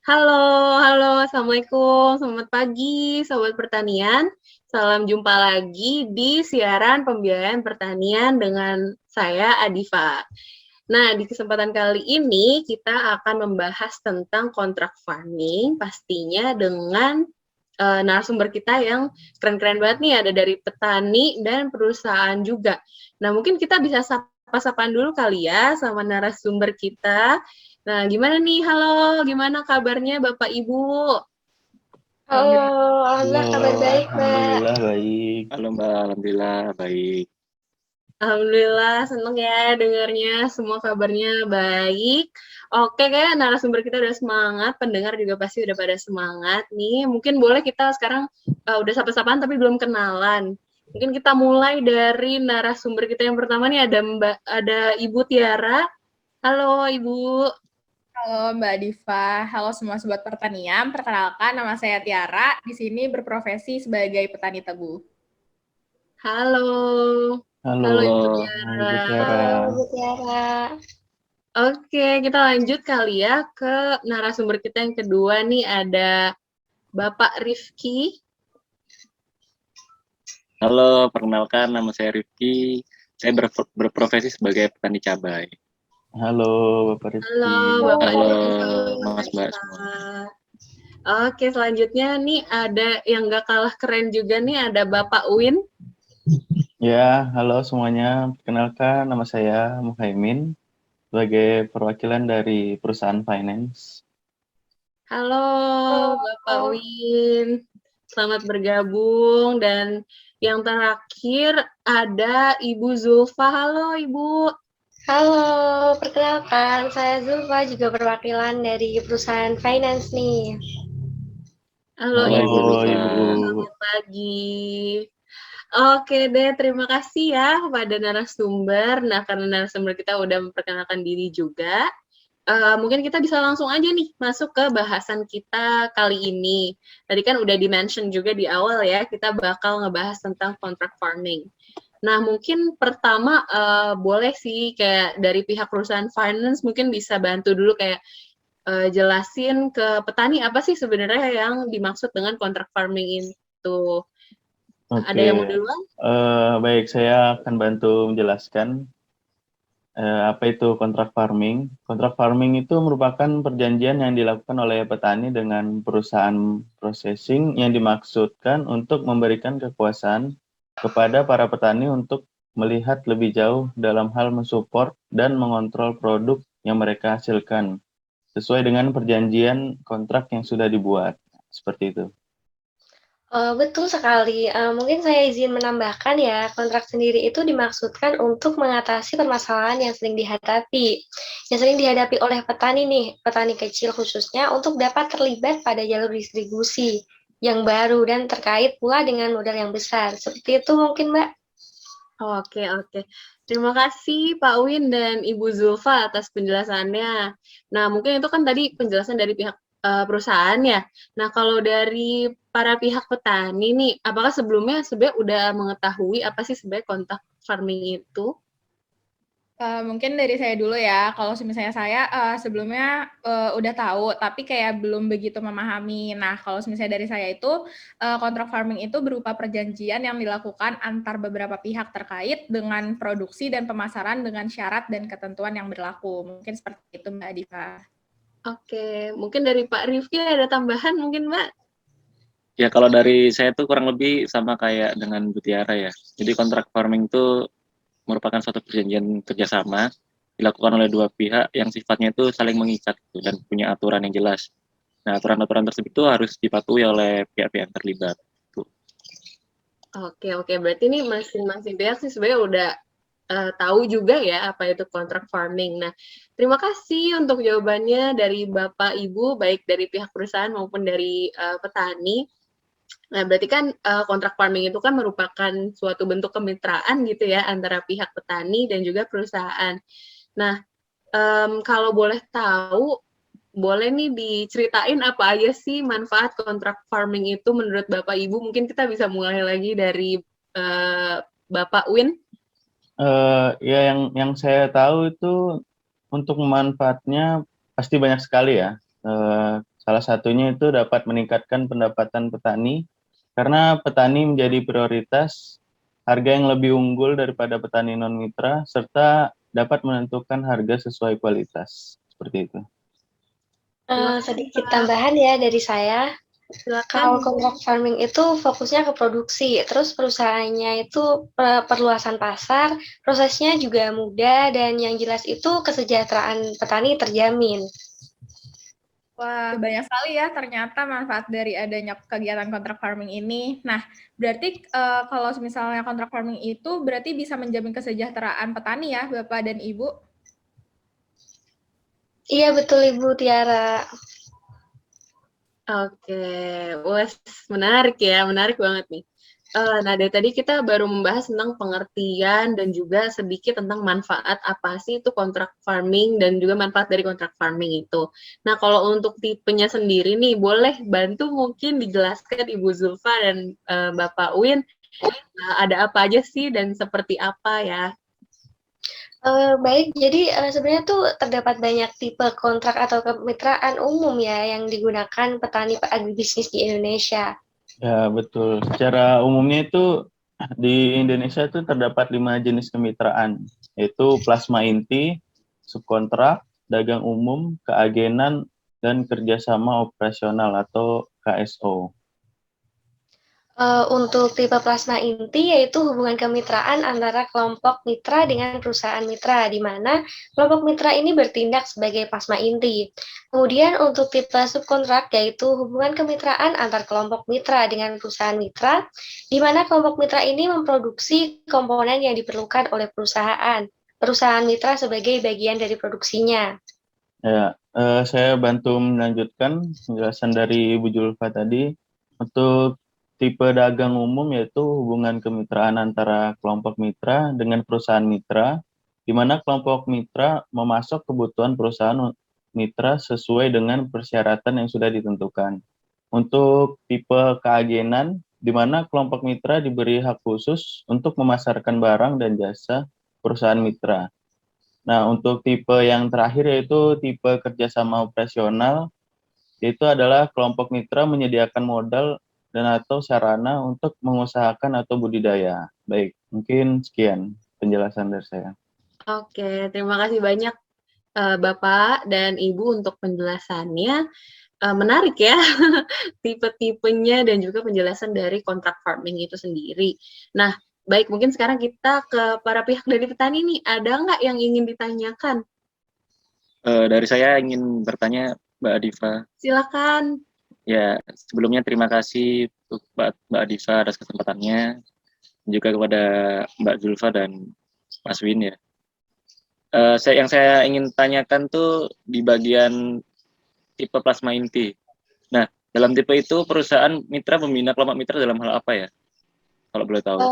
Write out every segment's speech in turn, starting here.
Halo, halo, Assalamualaikum, selamat pagi, Sobat Pertanian. Salam jumpa lagi di siaran pembiayaan pertanian dengan saya, Adifa. Nah, di kesempatan kali ini kita akan membahas tentang kontrak farming, pastinya dengan narasumber kita yang keren-keren banget nih, ada dari petani dan perusahaan juga. Nah, mungkin kita bisa sapa-sapaan dulu kali ya sama narasumber kita. Nah, gimana nih? Halo, gimana kabarnya Bapak Ibu? Halo, Halo, alhamdulillah kabar baik, Mbak. alhamdulillah baik. Halo Mbak, alhamdulillah baik. Alhamdulillah, seneng ya dengarnya semua kabarnya baik. Oke, kayak narasumber kita udah semangat, pendengar juga pasti udah pada semangat nih. Mungkin boleh kita sekarang udah sapa-sapaan tapi belum kenalan. Mungkin kita mulai dari narasumber kita yang pertama nih ada Ibu Tiara. Halo Ibu. Halo Mbak Diva, halo semua sobat pertanian. Perkenalkan, nama saya Tiara. Di sini berprofesi sebagai petani tebu. Halo. Halo, Halo Ibu Ibu Tiara. Tiara. Halo, Bu Tiara. Oke, kita lanjut kali ya ke narasumber kita yang kedua nih, ada Bapak Rifki. Halo, perkenalkan nama saya Rifki. Saya berprofesi sebagai petani cabai. Halo, Bapak Halo Rifki. Bapak Halo Rifki. Mas Mbak semua. Oke, selanjutnya nih ada yang gak kalah keren juga nih, ada Bapak Win. Ya, halo semuanya. Perkenalkan, nama saya Muhaimin sebagai perwakilan dari perusahaan finance. Halo Bapak Win. Selamat bergabung. Dan yang terakhir ada Ibu Zulfa. Halo Ibu. Halo, perkenalkan, saya Zulfa, juga perwakilan dari perusahaan finance nih. Halo Halo Ibu Ibu Halo, Zulfa. Ibu. Selamat pagi. Oke deh, terima kasih ya kepada narasumber. Nah, karena narasumber kita udah memperkenalkan diri juga, mungkin kita bisa langsung aja nih masuk ke bahasan kita kali ini. Tadi kan udah di-mention juga di awal ya, kita bakal ngebahas tentang contract farming. Nah, mungkin pertama boleh sih kayak dari pihak perusahaan finance mungkin bisa bantu dulu kayak jelasin ke petani apa sih sebenarnya yang dimaksud dengan contract farming itu. Ada Oke, yang mau duluan? baik, saya akan bantu menjelaskan apa itu kontrak farming. Kontrak farming itu merupakan perjanjian yang dilakukan oleh petani dengan perusahaan processing yang dimaksudkan untuk memberikan kekuasaan kepada para petani untuk melihat lebih jauh dalam hal mensupport dan mengontrol produk yang mereka hasilkan sesuai dengan perjanjian kontrak yang sudah dibuat. Seperti itu. Betul sekali. Mungkin saya izin menambahkan ya, kontrak sendiri itu dimaksudkan untuk mengatasi permasalahan yang sering dihadapi oleh petani nih, petani kecil khususnya, untuk dapat terlibat pada jalur distribusi yang baru dan terkait pula dengan modal yang besar. Seperti itu mungkin, Mbak. Oke, oke. Terima kasih Pak Win dan Ibu Zulfa atas penjelasannya. Nah, mungkin itu kan tadi penjelasan dari pihak perusahaan ya. Nah, kalau dari para pihak petani nih, apakah sebelumnya sebenarnya udah mengetahui apa sih sebenarnya kontak farming itu? Mungkin dari saya dulu ya, kalau misalnya saya sebelumnya udah tahu, tapi kayak belum begitu memahami. Nah, kalau misalnya dari saya itu, kontrak farming itu berupa perjanjian yang dilakukan antar beberapa pihak terkait dengan produksi dan pemasaran dengan syarat dan ketentuan yang berlaku. Mungkin seperti itu, Mbak Diva. Oke, mungkin dari Pak Rifki ada tambahan mungkin Mbak? Ya kalau dari saya tuh kurang lebih sama kayak dengan Bu Tiara ya. Jadi kontrak farming itu merupakan suatu perjanjian kerjasama dilakukan oleh dua pihak yang sifatnya itu saling mengikat gitu, dan punya aturan yang jelas. Nah, aturan-aturan tersebut itu harus dipatuhi oleh pihak-pihak yang terlibat. Oke, oke. Berarti ini masing-masing pihak sih sebenarnya udah tahu juga ya apa itu kontrak farming. Nah, terima kasih untuk jawabannya dari Bapak Ibu, baik dari pihak perusahaan maupun dari petani. Nah, berarti kan kontrak farming itu kan merupakan suatu bentuk kemitraan gitu ya antara pihak petani dan juga perusahaan. Nah, kalau boleh tahu, boleh nih diceritain apa aja sih manfaat kontrak farming itu menurut Bapak Ibu? Mungkin kita bisa mulai lagi dari Bapak Win. Ya, yang saya tahu itu untuk manfaatnya pasti banyak sekali ya. Salah satunya itu dapat meningkatkan pendapatan petani, karena petani menjadi prioritas, harga yang lebih unggul daripada petani non-mitra, serta dapat menentukan harga sesuai kualitas. Seperti itu. Sedikit tambahan ya dari saya. Kalau Silakan. kontrak farming itu fokusnya ke produksi, terus perusahaannya itu perluasan pasar, prosesnya juga mudah, dan yang jelas itu kesejahteraan petani terjamin. Wah, banyak sekali ya ternyata manfaat dari adanya kegiatan kontrak farming ini. Nah, berarti kalau misalnya kontrak farming itu berarti bisa menjamin kesejahteraan petani ya, Bapak dan Ibu? Iya betul Ibu Tiara. Oke, wes menarik ya, menarik banget nih. Nah, dari tadi kita baru membahas tentang pengertian dan juga sedikit tentang manfaat apa sih itu kontrak farming dan juga manfaat dari kontrak farming itu. Nah, kalau untuk tipenya sendiri nih, boleh bantu mungkin dijelaskan Ibu Zulfa dan Bapak Win, ada apa aja sih dan seperti apa ya? Baik, jadi sebenarnya tuh terdapat banyak tipe kontrak atau kemitraan umum ya yang digunakan petani agribisnis di Indonesia. Ya, betul. Secara umumnya itu di Indonesia itu terdapat 5 jenis kemitraan, yaitu plasma inti, subkontrak, dagang umum, keagenan, dan kerjasama operasional atau KSO. Untuk tipe plasma inti yaitu hubungan kemitraan antara kelompok mitra dengan perusahaan mitra, di mana kelompok mitra ini bertindak sebagai plasma inti. Kemudian untuk tipe subkontrak yaitu hubungan kemitraan antar kelompok mitra dengan perusahaan mitra, di mana kelompok mitra ini memproduksi komponen yang diperlukan oleh perusahaan mitra sebagai bagian dari produksinya. Ya, saya bantu melanjutkan penjelasan dari Ibu Julfa tadi. Untuk tipe dagang umum yaitu hubungan kemitraan antara kelompok mitra dengan perusahaan mitra, di mana kelompok mitra memasok kebutuhan perusahaan mitra sesuai dengan persyaratan yang sudah ditentukan. Untuk tipe keagenan, di mana kelompok mitra diberi hak khusus untuk memasarkan barang dan jasa perusahaan mitra. Nah, untuk tipe yang terakhir yaitu tipe kerjasama operasional, yaitu adalah kelompok mitra menyediakan modal dan atau sarana untuk mengusahakan atau budidaya. Baik, mungkin sekian penjelasan dari saya. Oke, terima kasih banyak Bapak dan Ibu untuk penjelasannya. Menarik ya, tipe-tipenya dan juga penjelasan dari kontrak farming itu sendiri. Nah, baik, mungkin sekarang kita ke para pihak dari petani nih. Ada nggak yang ingin ditanyakan? Dari saya ingin bertanya, Mbak Adifa. Silakan. Ya, sebelumnya terima kasih untuk Mbak Adifa atas kesempatannya, juga kepada Mbak Zulfa dan Mas Win ya. Yang saya ingin tanyakan tuh di bagian tipe plasma inti. Nah, dalam tipe itu perusahaan mitra membina kelompok mitra dalam hal apa ya? Kalau boleh tahu.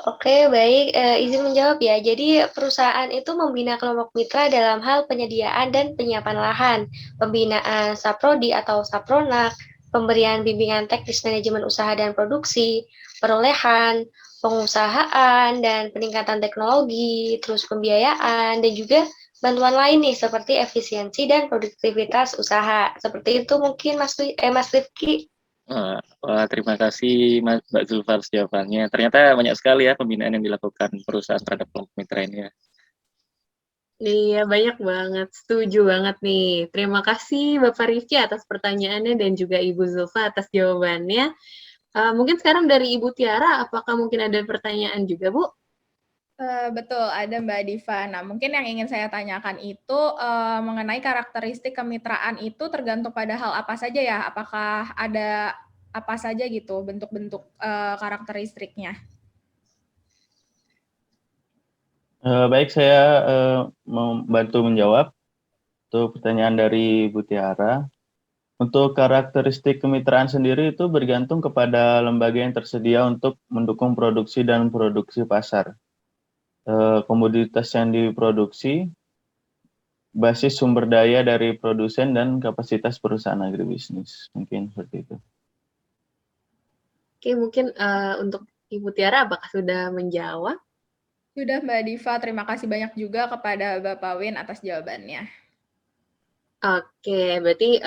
Oke, baik. Izin menjawab ya. Jadi perusahaan itu membina kelompok mitra dalam hal penyediaan dan penyiapan lahan, pembinaan saprodi atau sapronak, pemberian bimbingan teknis manajemen usaha dan produksi, perolehan, pengusahaan, dan peningkatan teknologi, terus pembiayaan, dan juga bantuan lain nih seperti efisiensi dan produktivitas usaha. Seperti itu mungkin Mas Rifki. Wah, terima kasih Mbak Zulfa atas jawabannya. Ternyata banyak sekali ya pembinaan yang dilakukan perusahaan terhadap kelompok mitra ini ya. Iya, banyak banget. Setuju banget nih. Terima kasih Bapak Rifki atas pertanyaannya dan juga Ibu Zulfa atas jawabannya. Mungkin sekarang dari Ibu Tiara, apakah mungkin ada pertanyaan juga, Bu? Betul, ada Mbak Diva. Nah, mungkin yang ingin saya tanyakan itu mengenai karakteristik kemitraan itu tergantung pada hal apa saja ya? Apakah ada apa saja gitu bentuk-bentuk karakteristiknya? Baik, saya membantu menjawab untuk pertanyaan dari Bu Tiara. Untuk karakteristik kemitraan sendiri itu bergantung kepada lembaga yang tersedia untuk mendukung produksi dan produksi pasar. Komoditas yang diproduksi, basis sumber daya dari produsen, dan kapasitas perusahaan agribisnis. Mungkin seperti itu. Oke, mungkin untuk Ibu Tiara, apakah sudah menjawab? Sudah Mbak Diva, terima kasih banyak juga kepada Bapak Win atas jawabannya. Oke, berarti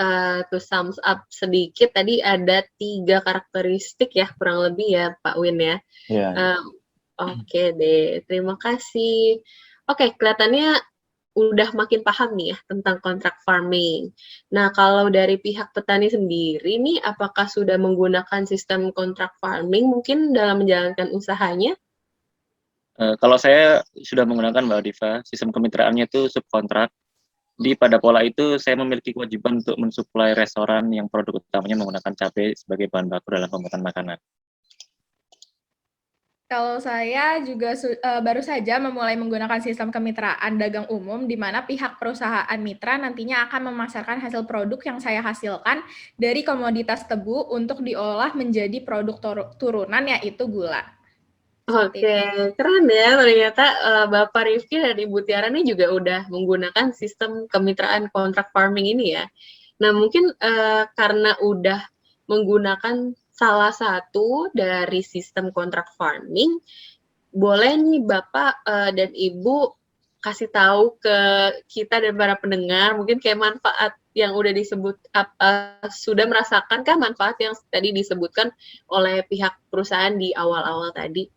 to sums up sedikit tadi ada 3 karakteristik ya kurang lebih ya Pak Win ya. Ya, Oke deh, terima kasih. Oke, kelihatannya udah makin paham nih ya tentang kontrak farming. Nah, kalau dari pihak petani sendiri nih, apakah sudah menggunakan sistem kontrak farming mungkin dalam menjalankan usahanya? Kalau saya sudah menggunakan Mbak Diva, sistem kemitraannya itu subkontrak. Di pada pola itu saya memiliki kewajiban untuk mensuplai restoran yang produk utamanya menggunakan cabai sebagai bahan baku dalam pembuatan makanan. Kalau saya juga baru saja memulai menggunakan sistem kemitraan dagang umum, di mana pihak perusahaan mitra nantinya akan memasarkan hasil produk yang saya hasilkan dari komoditas tebu untuk diolah menjadi produk turunan, yaitu gula. Seperti Oke, keren ya ternyata Bapak Rifki dan Ibu Tiara ini juga udah menggunakan sistem kemitraan kontrak farming ini ya. Nah, mungkin karena udah menggunakan salah satu dari sistem kontrak farming, boleh nih Bapak dan Ibu kasih tahu ke kita dan para pendengar mungkin kayak manfaat yang udah disebut sudah merasakan kan manfaat yang tadi disebutkan oleh pihak perusahaan di awal-awal tadi.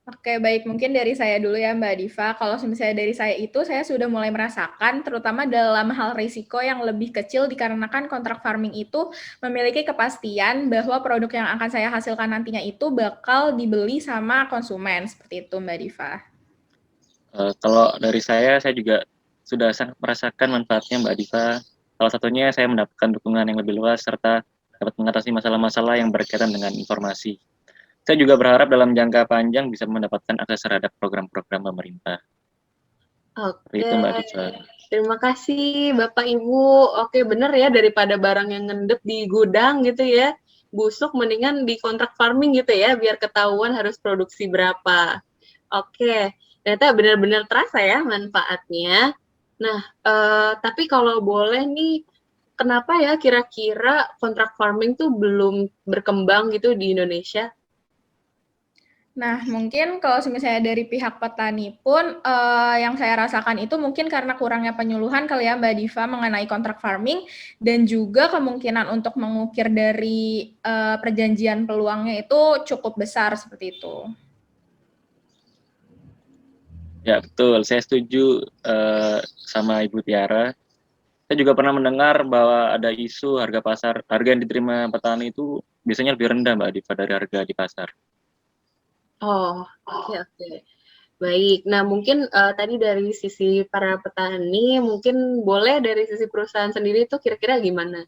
Oke, baik. Mungkin dari saya dulu ya, Mbak Diva. Kalau misalnya dari saya itu, saya sudah mulai merasakan, terutama dalam hal risiko yang lebih kecil, dikarenakan kontrak farming itu memiliki kepastian bahwa produk yang akan saya hasilkan nantinya itu bakal dibeli sama konsumen. Seperti itu, Mbak Diva. Kalau dari saya juga sudah sangat merasakan manfaatnya Mbak Diva. Salah satunya saya mendapatkan dukungan yang lebih luas serta dapat mengatasi masalah-masalah yang berkaitan dengan informasi. Saya juga berharap dalam jangka panjang bisa mendapatkan akses terhadap program-program pemerintah. Seperti Oke, itu Mbak Diva. terima kasih Bapak Ibu. Oke, bener ya daripada barang yang ngendep di gudang gitu ya, busuk mendingan di kontrak farming gitu ya, biar ketahuan harus produksi berapa. Oke, ternyata benar-benar terasa ya manfaatnya. Nah, tapi kalau boleh nih, kenapa ya kira-kira kontrak farming tuh belum berkembang gitu di Indonesia? Nah, mungkin kalau misalnya dari pihak petani pun, yang saya rasakan itu mungkin karena kurangnya penyuluhan kali ya Mbak Diva mengenai kontrak farming, dan juga kemungkinan untuk mengukir dari perjanjian peluangnya itu cukup besar seperti itu. Ya betul, saya setuju sama Ibu Tiara. Saya juga pernah mendengar bahwa ada isu harga yang diterima petani itu biasanya lebih rendah Mbak Diva dari harga di pasar. Oh, oke. Baik, nah mungkin tadi dari sisi para petani, mungkin boleh dari sisi perusahaan sendiri itu kira-kira gimana?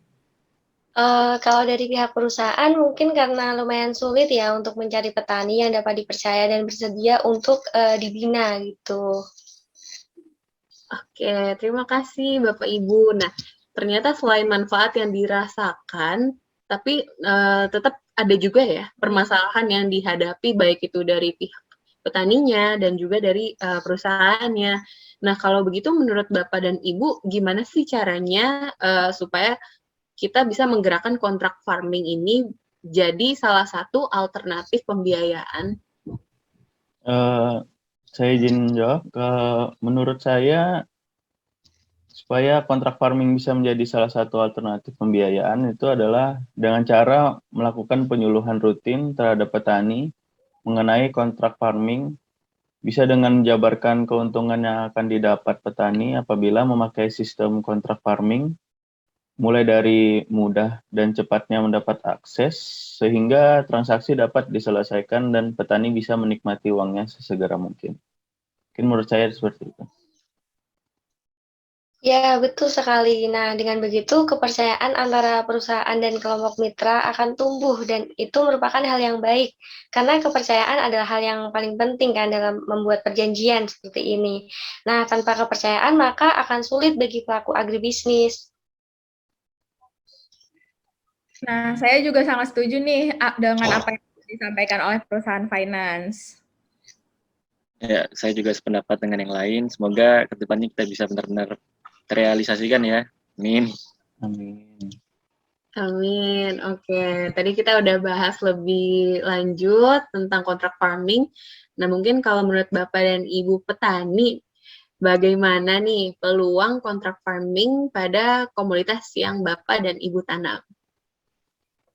Kalau dari pihak perusahaan mungkin karena lumayan sulit ya untuk mencari petani yang dapat dipercaya dan bersedia untuk dibina gitu. Oke, terima kasih Bapak Ibu. Nah, ternyata selain manfaat yang dirasakan, tapi tetap ada juga ya permasalahan yang dihadapi baik itu dari pihak petaninya dan juga dari perusahaannya. Nah, kalau begitu menurut Bapak dan Ibu, gimana sih caranya supaya kita bisa menggerakkan kontrak farming ini jadi salah satu alternatif pembiayaan? Saya izin jawab. Menurut saya, supaya kontrak farming bisa menjadi salah satu alternatif pembiayaan itu adalah dengan cara melakukan penyuluhan rutin terhadap petani mengenai kontrak farming, bisa dengan menjabarkan keuntungan yang akan didapat petani apabila memakai sistem kontrak farming, mulai dari mudah dan cepatnya mendapat akses sehingga transaksi dapat diselesaikan dan petani bisa menikmati uangnya sesegera mungkin. Mungkin menurut saya seperti itu. Ya, betul sekali. Nah, dengan begitu kepercayaan antara perusahaan dan kelompok mitra akan tumbuh dan itu merupakan hal yang baik. Karena kepercayaan adalah hal yang paling penting kan dalam membuat perjanjian seperti ini. Nah, tanpa kepercayaan maka akan sulit bagi pelaku agribisnis. Nah, saya juga sangat setuju nih dengan apa yang disampaikan oleh perusahaan finance. Ya, saya juga sependapat dengan yang lain. Semoga kedepannya kita bisa benar-benar terrealisasikan ya. Amin. Amin. Amin. Oke, tadi kita udah bahas lebih lanjut tentang kontrak farming. Nah, mungkin kalau menurut Bapak dan Ibu petani, bagaimana nih peluang kontrak farming pada komoditas yang Bapak dan Ibu tanam?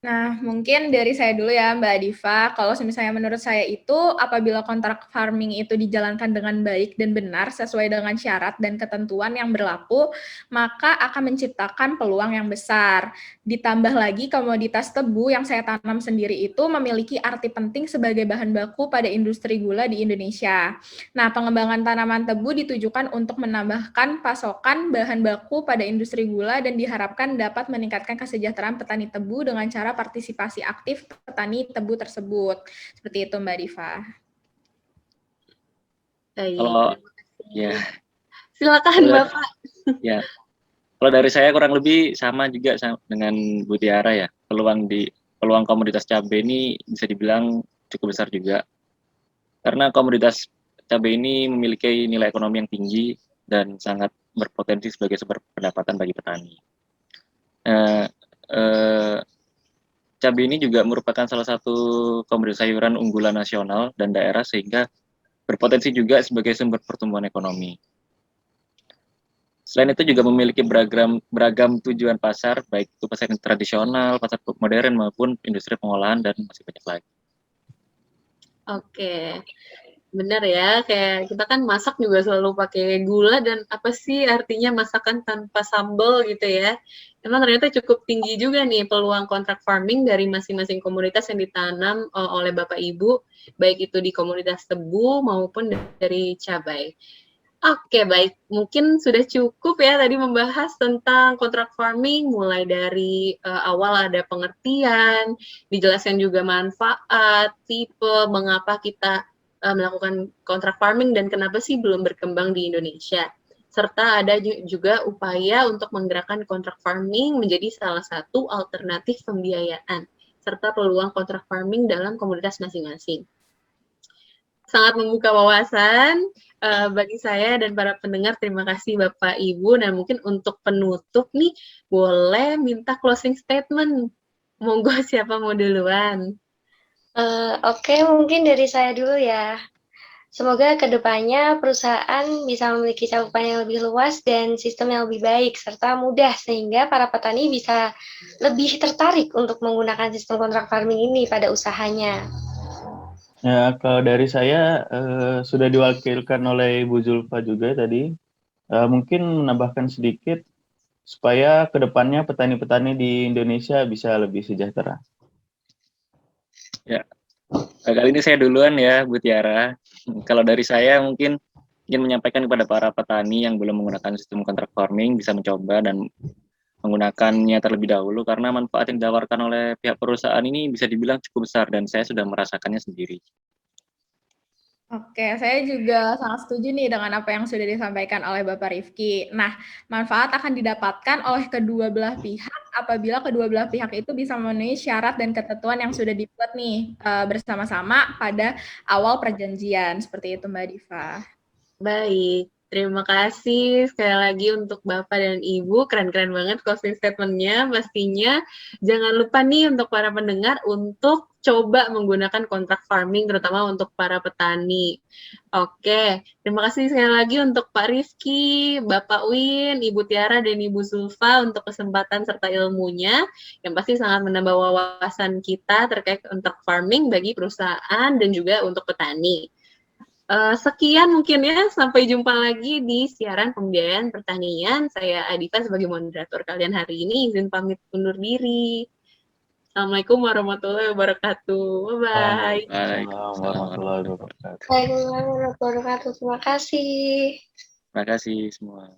Nah, mungkin dari saya dulu ya, Mbak Diva. Kalau misalnya menurut saya itu, apabila kontrak farming itu dijalankan dengan baik dan benar sesuai dengan syarat dan ketentuan yang berlaku, maka akan menciptakan peluang yang besar. Ditambah lagi komoditas tebu yang saya tanam sendiri itu memiliki arti penting sebagai bahan baku pada industri gula di Indonesia. Nah, pengembangan tanaman tebu ditujukan untuk menambahkan pasokan bahan baku pada industri gula dan diharapkan dapat meningkatkan kesejahteraan petani tebu dengan cara partisipasi aktif petani tebu tersebut. Seperti itu, Mbak Diva. Baik, Kalau terima kasih. ya, Silakan kalau dari, Bapak. ya, kalau dari saya kurang lebih sama juga dengan Bu Tiara ya. Peluang komoditas cabai ini bisa dibilang cukup besar juga. Karena komoditas cabai ini memiliki nilai ekonomi yang tinggi dan sangat berpotensi sebagai sumber pendapatan bagi petani. Cabai ini juga merupakan salah satu komoditas sayuran unggulan nasional dan daerah sehingga berpotensi juga sebagai sumber pertumbuhan ekonomi. Selain itu juga memiliki beragam tujuan pasar, baik itu pasar tradisional, pasar modern maupun industri pengolahan dan masih banyak lagi. Oke, benar ya. Kayak kita kan masak juga selalu pakai gula dan apa sih artinya masakan tanpa sambal gitu ya. Emang ternyata cukup tinggi juga nih peluang kontrak farming dari masing-masing komunitas yang ditanam oleh Bapak Ibu, baik itu di komunitas tebu maupun dari cabai. Oke, baik. Mungkin sudah cukup ya tadi membahas tentang kontrak farming, mulai dari awal ada pengertian, dijelaskan juga manfaat, tipe, mengapa kita melakukan kontrak farming dan kenapa sih belum berkembang di Indonesia. Serta ada juga upaya untuk menggerakkan kontrak farming menjadi salah satu alternatif pembiayaan, serta peluang kontrak farming dalam komunitas masing-masing. Sangat membuka wawasan bagi saya dan para pendengar. Terima kasih Bapak Ibu. Dan mungkin untuk penutup nih, boleh minta closing statement. Monggo siapa mau duluan? Oke, mungkin dari saya dulu ya. Semoga kedepannya perusahaan bisa memiliki cakupan yang lebih luas dan sistem yang lebih baik, serta mudah sehingga para petani bisa lebih tertarik untuk menggunakan sistem kontrak farming ini pada usahanya. Ya, kalau dari saya sudah diwakilkan oleh Ibu Zulfa juga tadi. Mungkin menambahkan sedikit supaya kedepannya petani-petani di Indonesia bisa lebih sejahtera. Ya, kali ini saya duluan ya, Bu Tiara. Kalau dari saya mungkin ingin menyampaikan kepada para petani yang belum menggunakan sistem kontrak farming bisa mencoba dan menggunakannya terlebih dahulu karena manfaat yang ditawarkan oleh pihak perusahaan ini bisa dibilang cukup besar dan saya sudah merasakannya sendiri. Oke, saya juga sangat setuju nih dengan apa yang sudah disampaikan oleh Bapak Rifki. Nah, manfaat akan didapatkan oleh kedua belah pihak apabila kedua belah pihak itu bisa memenuhi syarat dan ketentuan yang sudah dibuat nih bersama-sama pada awal perjanjian. Seperti itu, Mbak Diva. Baik, terima kasih sekali lagi untuk Bapak dan Ibu. Keren-keren banget closing statement-nya. Pastinya jangan lupa nih untuk para pendengar untuk coba menggunakan kontrak farming, terutama untuk para petani. Oke, terima kasih sekali lagi untuk Pak Rifki, Bapak Win, Ibu Tiara, dan Ibu Zulfa untuk kesempatan serta ilmunya, yang pasti sangat menambah wawasan kita terkait kontrak farming bagi perusahaan dan juga untuk petani. Sekian mungkin ya, sampai jumpa lagi di siaran pembiayaan pertanian. Saya Adifa sebagai moderator kalian hari ini, izin pamit undur diri. Assalamualaikum warahmatullahi wabarakatuh. Bye-bye. Waalaikumsalam warahmatullahi wabarakatuh. Waalaikumsalam warahmatullahi wabarakatuh. Terima kasih. Terima kasih semua.